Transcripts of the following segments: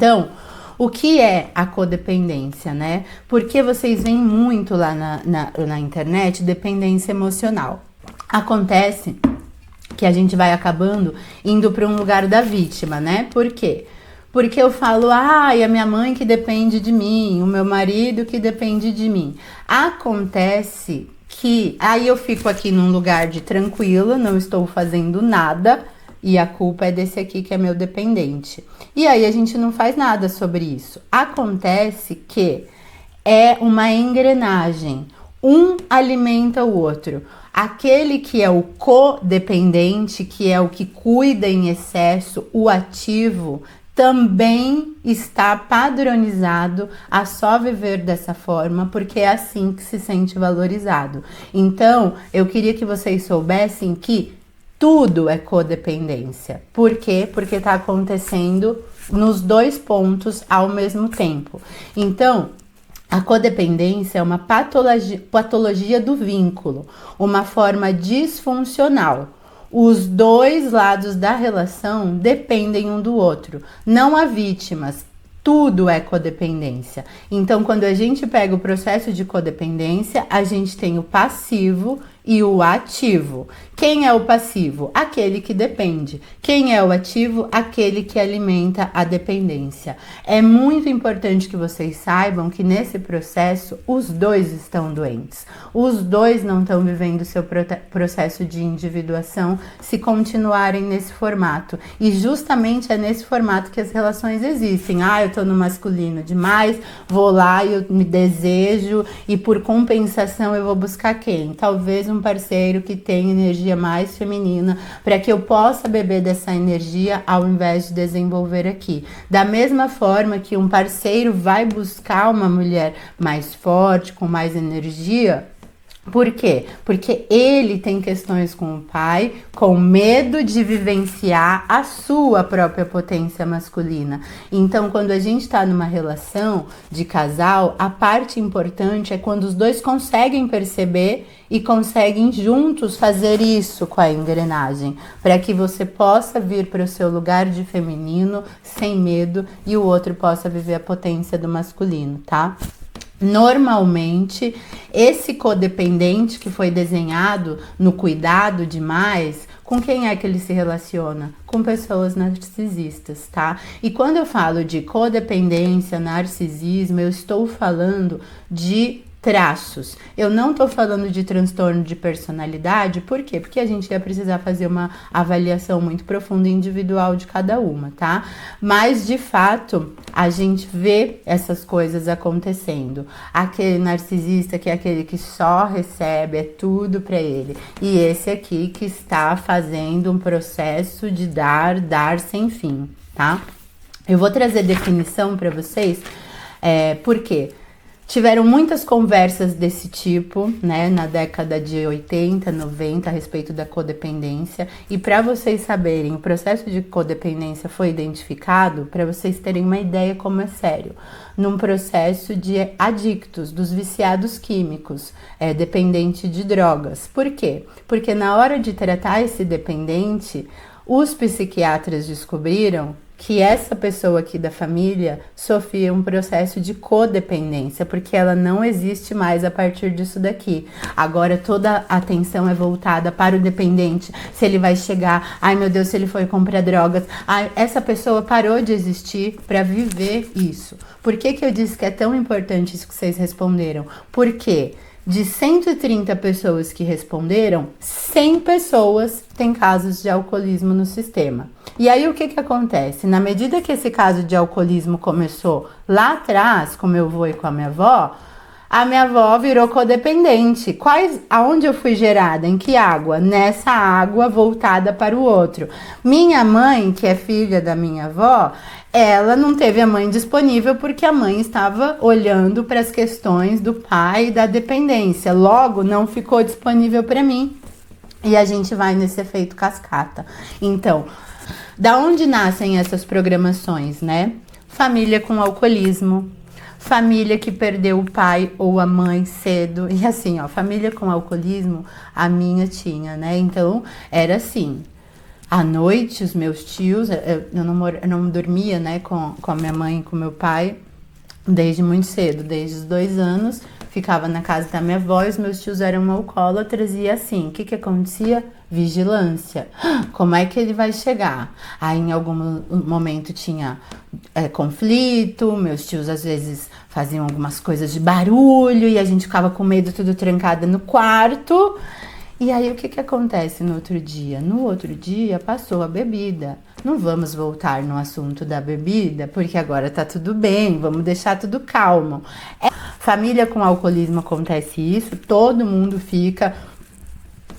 Então, o que é a codependência, né? Porque vocês veem muito lá na internet dependência emocional. Acontece que a gente vai acabando indo para um lugar da vítima, né? Por quê? Porque eu falo, e a minha mãe que depende de mim, o meu marido que depende de mim. Acontece que aí eu fico aqui num lugar de tranquila, não estou fazendo nada, e a culpa é desse aqui que é meu dependente. E aí a gente não faz nada sobre isso. Acontece que é uma engrenagem. Um alimenta o outro. Aquele que é o codependente, que é o que cuida em excesso, o ativo, também está padronizado a só viver dessa forma, porque é assim que se sente valorizado. Então, eu queria que vocês soubessem que tudo é codependência. Por quê? Porque está acontecendo nos dois pontos ao mesmo tempo. Então, a codependência é uma patologia do vínculo, uma forma disfuncional. Os dois lados da relação dependem um do outro. Não há vítimas. Tudo é codependência. Então, quando a gente pega o processo de codependência, a gente tem o passivo e o ativo. Quem é o passivo? Aquele que depende. Quem é o ativo? Aquele que alimenta a dependência. É muito importante que vocês saibam que nesse processo os dois estão doentes. Os dois não estão vivendo seu processo de individuação se continuarem nesse formato. E justamente é nesse formato que as relações existem. Eu tô no masculino demais, vou lá e eu me desejo e por compensação eu vou buscar quem? Talvez um parceiro que tenha energia mais feminina para que eu possa beber dessa energia ao invés de desenvolver aqui. Da mesma forma que um parceiro vai buscar uma mulher mais forte, com mais energia. Por quê? Porque ele tem questões com o pai, com medo de vivenciar a sua própria potência masculina. Então, quando a gente está numa relação de casal, a parte importante é quando os dois conseguem perceber e conseguem juntos fazer isso com a engrenagem, para que você possa vir para o seu lugar de feminino sem medo e o outro possa viver a potência do masculino, tá? Normalmente, esse codependente que foi desenhado no cuidado demais, com quem é que ele se relaciona? Com pessoas narcisistas, tá? E quando eu falo de codependência, narcisismo, eu estou falando de traços. Eu não tô falando de transtorno de personalidade, por quê? Porque a gente ia precisar fazer uma avaliação muito profunda e individual de cada uma, tá? Mas, de fato, a gente vê essas coisas acontecendo. Aquele narcisista que é aquele que só recebe, é tudo pra ele. E esse aqui que está fazendo um processo de dar sem fim, tá? Eu vou trazer definição pra vocês, por quê? Tiveram muitas conversas desse tipo, né, na década de 80, 90, a respeito da codependência. E para vocês saberem, o processo de codependência foi identificado, para vocês terem uma ideia como é sério, num processo de adictos, dos viciados químicos, dependente de drogas. Por quê? Porque na hora de tratar esse dependente, os psiquiatras descobriram que essa pessoa aqui da família sofria um processo de codependência, porque ela não existe mais a partir disso daqui. Agora toda a atenção é voltada para o dependente, se ele vai chegar, ai meu Deus, se ele foi comprar drogas, essa pessoa parou de existir para viver isso. Por que que eu disse que é tão importante isso que vocês responderam? Porque de 130 pessoas que responderam, 100 pessoas têm casos de alcoolismo no sistema. E aí o que que acontece? Na medida que esse caso de alcoolismo começou lá atrás, com meu avô e com a minha avó virou codependente. Aonde eu fui gerada? Em que água? Nessa água voltada para o outro. Minha mãe, que é filha da minha avó, ela não teve a mãe disponível porque a mãe estava olhando para as questões do pai e da dependência. Logo, não ficou disponível para mim. E a gente vai nesse efeito cascata. Então, da onde nascem essas programações, né? Família com alcoolismo, família que perdeu o pai ou a mãe cedo. E assim, família com alcoolismo, a minha tinha, né? Então, era assim. À noite, os meus tios, eu não dormia, né, com a minha mãe e com meu pai desde muito cedo, desde os 2 anos, ficava na casa da minha avó e os meus tios eram alcoólatras e assim, o que que acontecia? Vigilância. Como é que ele vai chegar? Aí em algum momento tinha conflito, meus tios às vezes faziam algumas coisas de barulho e a gente ficava com medo, tudo trancada no quarto. E aí o que que acontece no outro dia? No outro dia passou a bebida. Não vamos voltar no assunto da bebida, porque agora tá tudo bem, vamos deixar tudo calmo. Família com alcoolismo acontece isso, todo mundo fica.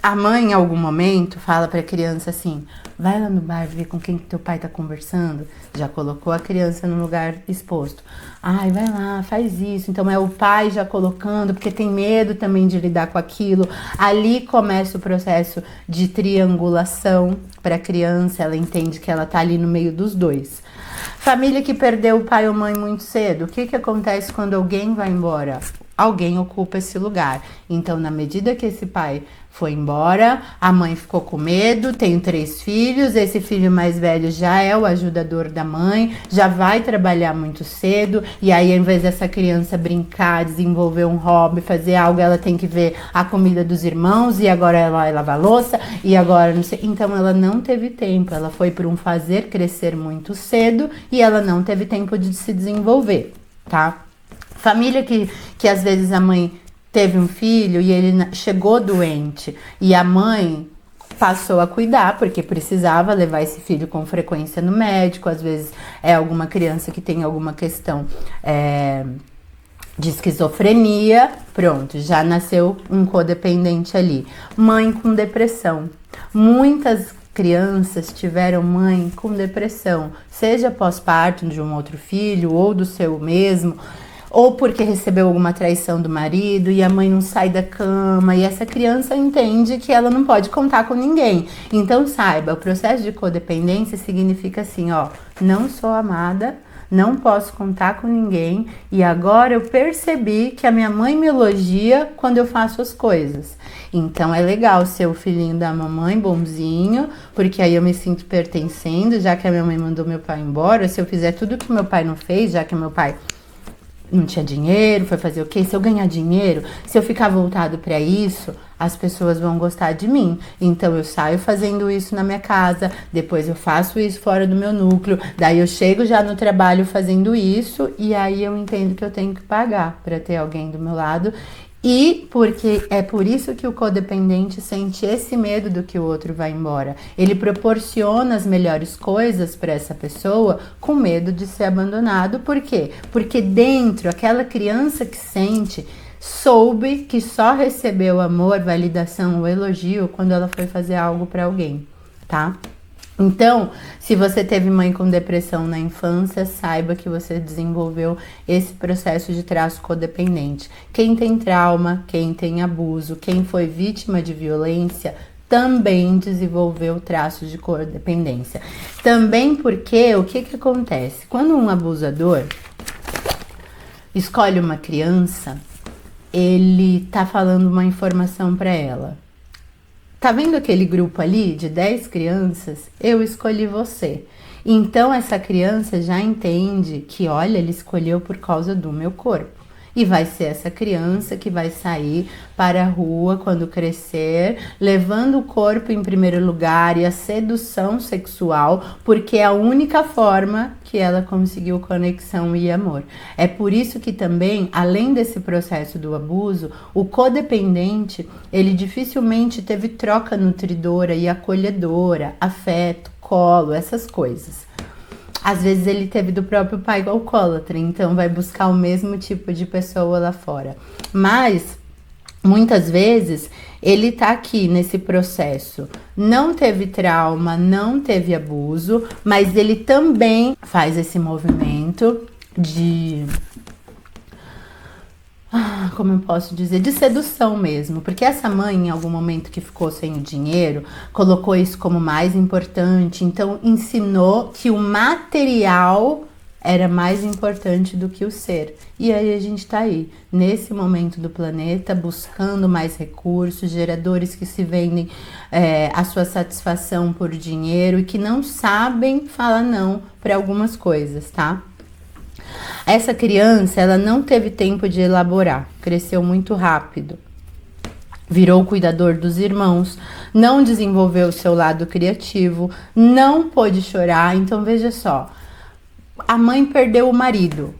A mãe, em algum momento, fala para a criança assim: vai lá no bar ver com quem que teu pai tá conversando. Já colocou a criança no lugar exposto. Ai, vai lá, faz isso. Então é o pai já colocando, porque tem medo também de lidar com aquilo. Ali começa o processo de triangulação para a criança. Ela entende que ela tá ali no meio dos dois. Família que perdeu o pai ou mãe muito cedo. O que que acontece quando alguém vai embora? Alguém ocupa esse lugar. Então, na medida que esse pai foi embora, a mãe ficou com medo, tenho 3 filhos, esse filho mais velho já é o ajudador da mãe, já vai trabalhar muito cedo, e aí, ao invés dessa criança brincar, desenvolver um hobby, fazer algo, ela tem que ver a comida dos irmãos, e agora ela vai lavar louça, e agora não sei. Então, ela não teve tempo, ela foi por um fazer crescer muito cedo, e ela não teve tempo de se desenvolver, tá? Família que às vezes a mãe teve um filho e ele chegou doente e a mãe passou a cuidar porque precisava levar esse filho com frequência no médico. Às vezes é alguma criança que tem alguma questão de esquizofrenia, pronto, já nasceu um codependente ali. Mãe com depressão. Muitas crianças tiveram mãe com depressão, seja pós-parto de um outro filho ou do seu mesmo, ou porque recebeu alguma traição do marido e a mãe não sai da cama e essa criança entende que ela não pode contar com ninguém. Então saiba, o processo de codependência significa assim, ó, não sou amada, não posso contar com ninguém e agora eu percebi que a minha mãe me elogia quando eu faço as coisas. Então é legal ser o filhinho da mamãe, bonzinho, porque aí eu me sinto pertencendo, já que a minha mãe mandou meu pai embora. Se eu fizer tudo que meu pai não fez, já que meu pai não tinha dinheiro, foi fazer o quê? Se eu ganhar dinheiro, se eu ficar voltado para isso, as pessoas vão gostar de mim. Então eu saio fazendo isso na minha casa, depois eu faço isso fora do meu núcleo, daí eu chego já no trabalho fazendo isso e aí eu entendo que eu tenho que pagar para ter alguém do meu lado. E porque é por isso que o codependente sente esse medo do que o outro vai embora. Ele proporciona as melhores coisas para essa pessoa com medo de ser abandonado. Por quê? Porque dentro, aquela criança que sente, soube que só recebeu amor, validação ou elogio quando ela foi fazer algo para alguém, tá? Então, se você teve mãe com depressão na infância, saiba que você desenvolveu esse processo de traço codependente. Quem tem trauma, quem tem abuso, quem foi vítima de violência, também desenvolveu traços de codependência. Também porque, o que acontece? Quando um abusador escolhe uma criança, ele tá falando uma informação para ela. Tá vendo aquele grupo ali de 10 crianças? Eu escolhi você. Então essa criança já entende que, olha, ele escolheu por causa do meu corpo. E vai ser essa criança que vai sair para a rua quando crescer, levando o corpo em primeiro lugar e a sedução sexual, porque é a única forma que ela conseguiu conexão e amor. É por isso que também, além desse processo do abuso, o codependente, ele dificilmente teve troca nutridora e acolhedora, afeto, colo, essas coisas. Às vezes ele teve do próprio pai alcoólatra, então vai buscar o mesmo tipo de pessoa lá fora. Mas, muitas vezes, ele tá aqui nesse processo. Não teve trauma, não teve abuso, mas ele também faz esse movimento de... como eu posso dizer, de sedução mesmo, porque essa mãe, em algum momento que ficou sem o dinheiro, colocou isso como mais importante, então ensinou que o material era mais importante do que o ser. E aí a gente tá aí, nesse momento do planeta, buscando mais recursos, geradores que se vendem a sua satisfação por dinheiro e que não sabem falar não para algumas coisas, tá? Essa criança, ela não teve tempo de elaborar, cresceu muito rápido. Virou cuidador dos irmãos, não desenvolveu o seu lado criativo, não pôde chorar. Então veja só, a mãe perdeu o marido,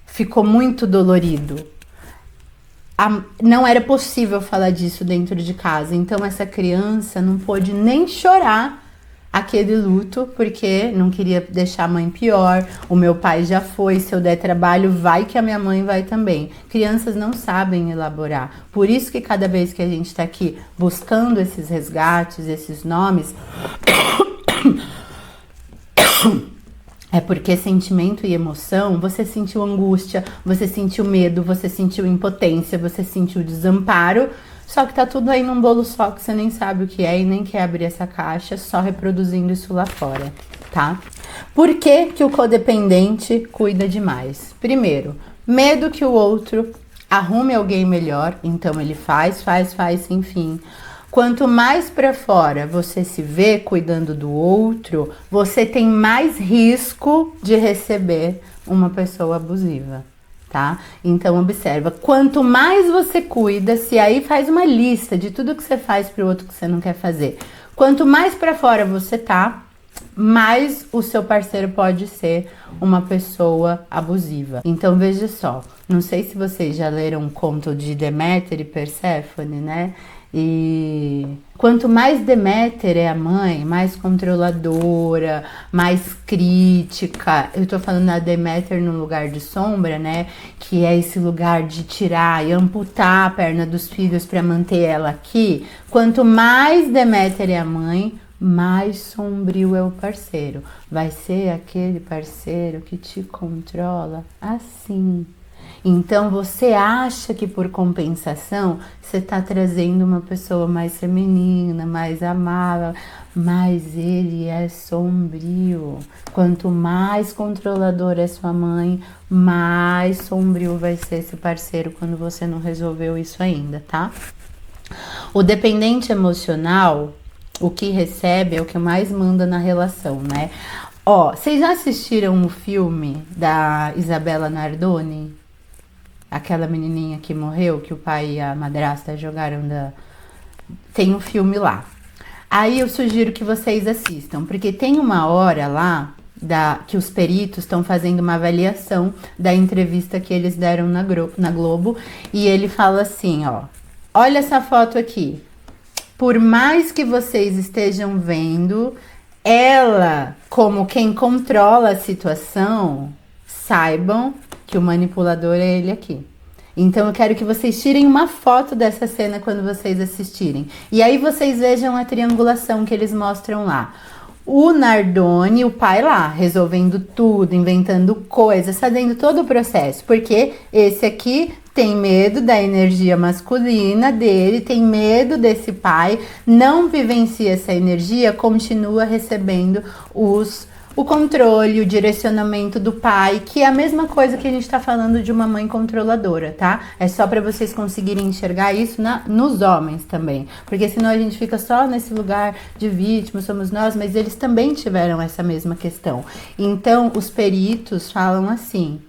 ficou muito dolorido. Não era possível falar disso dentro de casa, então essa criança não pôde nem chorar aquele luto, porque não queria deixar a mãe pior. O meu pai já foi, se eu der trabalho, vai que a minha mãe vai também. Crianças não sabem elaborar. Por isso que cada vez que a gente está aqui buscando esses resgates, esses nomes, é porque sentimento e emoção, você sentiu angústia, você sentiu medo, você sentiu impotência, você sentiu desamparo. Só que tá tudo aí num bolo só que você nem sabe o que é e nem quer abrir essa caixa, só reproduzindo isso lá fora, tá? Por que que o codependente cuida demais? Primeiro, medo que o outro arrume alguém melhor, então ele faz sem fim. Quanto mais pra fora você se vê cuidando do outro, você tem mais risco de receber uma pessoa abusiva. Tá? Então observa, quanto mais você cuida, se aí faz uma lista de tudo que você faz pro outro que você não quer fazer. Quanto mais pra fora você tá, mais o seu parceiro pode ser uma pessoa abusiva. Então veja só, não sei se vocês já leram um conto de Deméter e Perséfone, né? E quanto mais Deméter é a mãe, mais controladora, mais crítica. Eu tô falando da Deméter no lugar de sombra, né? Que é esse lugar de tirar e amputar a perna dos filhos para manter ela aqui. Quanto mais Deméter é a mãe, mais sombrio é o parceiro. Vai ser aquele parceiro que te controla assim. Então você acha que por compensação você está trazendo uma pessoa mais feminina, mais amável, mas ele é sombrio. Quanto mais controlador é sua mãe, mais sombrio vai ser esse parceiro quando você não resolveu isso ainda, tá? O dependente emocional, o que recebe é o que mais manda na relação, né? Ó, vocês já assistiram o filme da Isabella Nardoni? Aquela menininha que morreu, que o pai e a madrasta jogaram da... Tem um filme lá. Aí eu sugiro que vocês assistam, porque tem uma hora lá que os peritos estão fazendo uma avaliação da entrevista que eles deram na Globo, e ele fala assim, ó, olha essa foto aqui. Por mais que vocês estejam vendo ela como quem controla a situação, saibam que o manipulador é ele aqui. Então eu quero que vocês tirem uma foto dessa cena quando vocês assistirem. E aí vocês vejam a triangulação que eles mostram lá. O Nardoni, o pai lá, resolvendo tudo, inventando coisas, fazendo todo o processo. Porque esse aqui tem medo da energia masculina dele, tem medo desse pai, não vivencia essa energia, continua recebendo o controle, o direcionamento do pai, que é a mesma coisa que a gente tá falando de uma mãe controladora, tá? É só para vocês conseguirem enxergar isso nos homens também, porque senão a gente fica só nesse lugar de vítima, somos nós, mas eles também tiveram essa mesma questão. Então, os peritos falam assim,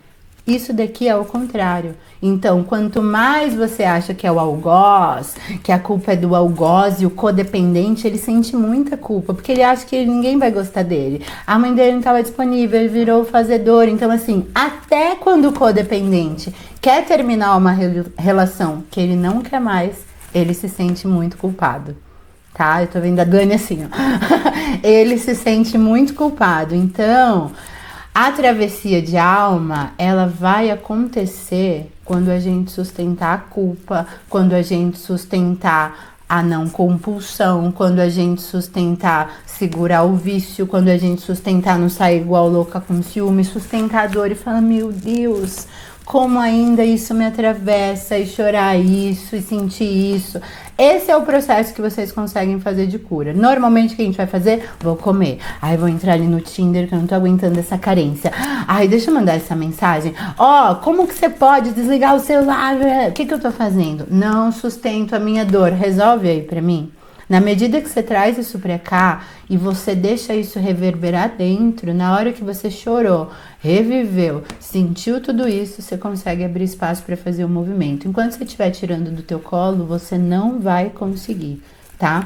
isso daqui é o contrário. Então, quanto mais você acha que é o algoz, que a culpa é do algoz e o codependente, ele sente muita culpa, porque ele acha que ninguém vai gostar dele. A mãe dele não estava disponível, ele virou o fazedor. Então, assim, até quando o codependente quer terminar uma relação que ele não quer mais, ele se sente muito culpado. Tá? Eu tô vendo a Dani assim, ó. Ele se sente muito culpado. Então... a travessia de alma, ela vai acontecer quando a gente sustentar a culpa, quando a gente sustentar a não compulsão, quando a gente sustentar segurar o vício, quando a gente sustentar não sair igual louca com ciúme, sustentar a dor e falar, meu Deus, como ainda isso me atravessa, e chorar isso, e sentir isso. Esse é o processo que vocês conseguem fazer de cura. Normalmente o que a gente vai fazer? Vou comer. Aí vou entrar ali no Tinder que eu não tô aguentando essa carência. Ai, deixa eu mandar essa mensagem. Ó, como que você pode desligar o celular? O que eu tô fazendo? Não sustento a minha dor. Resolve aí pra mim. Na medida que você traz isso pra cá e você deixa isso reverberar dentro, na hora que você chorou, reviveu, sentiu tudo isso, você consegue abrir espaço para fazer o movimento. Enquanto você estiver tirando do teu colo, você não vai conseguir, tá?